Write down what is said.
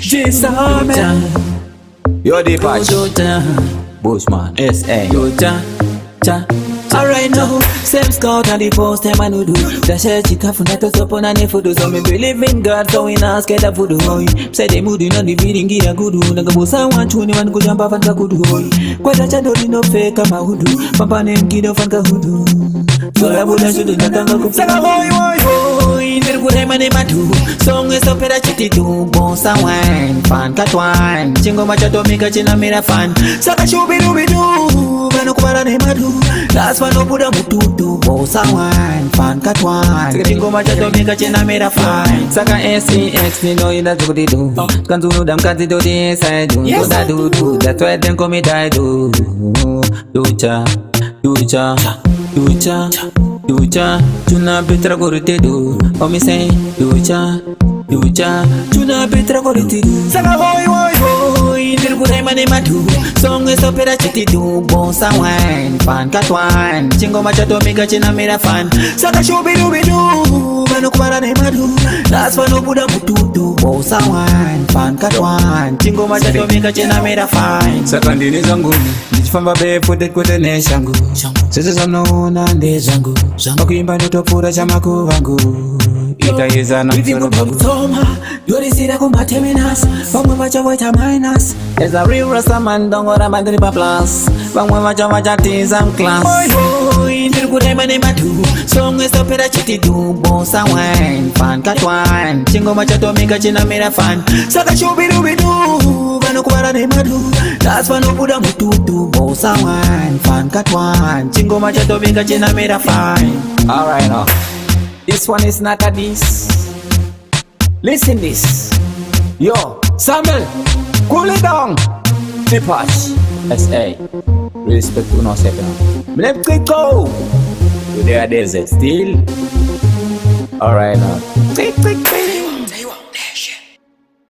Xixo, Yo the patch Bushman S.A. Alright now, same scout and the post time I no do. The shit you can't find us up on any photos. So me believe in God, so we not scared of voodoo. Say they mood in on the feeding gear good. Naga bossa 121 go jump off and go good. Quite a chando no fake I'm a hoodoo. Papa name kid of and hoodoo. So I would have should not go. Saga hoy hoy hoy. Never go him and madu. Song is up at a chitty do. Bossa wine, fan cat wine. Chingo machato make a china made a fan. Saga shubi do do. Mano kubara ne madu. That's why no Buddha mututu. Bossa wine, fan cat wine. Chingo machato make a china made a fan. Saga SCX ni no ina do di do. Kanzu no dam kanzi do di inside do. Do da do do. That's why them come me die do. Ducha, ducha. Ducha, ducha, tuna betra gorite do. Oh me say, ducha, ducha, tuna betra gorite do. Saga hoy hoy hoy, nirgu day mane madu. Song is up at chiti do. Bossa wine, fan cat wine. Chingo machato mega china mera fan. Saga shubi do do. Mano kubara ne madu. That's why no Buddha mututu. Bossa wine, fan cat wine. Chingo machato mega china mera fan. Saga ndini zangu Famba be footed kwa tene shangu Sese samno na nde zangu Makuimba nutopura chama kuvangu Ita yeza na msoro bagu Toma, yori sida kumate minas Bangwe macha waita minus There's a real rasta man dongo na mandri pa plus Bangwe macha wacha tizam class Hoi hoi, nirgu rema ne madu Song is up at chiti do Bossa wine, fan cat wine Chingo macha to mika china mera fan Saka shubi dubi do Bano kubara ne madu That's why no Buddha mututu Bossa wine, fan cat wine Chingo macha to mika china mera fan. Alright now This one is not a diss. Listen this. Yo, Samuel, cool it down. The patch S.A. Respect to no second. Let's go. You there desert still. Alright now. Tick tick tick.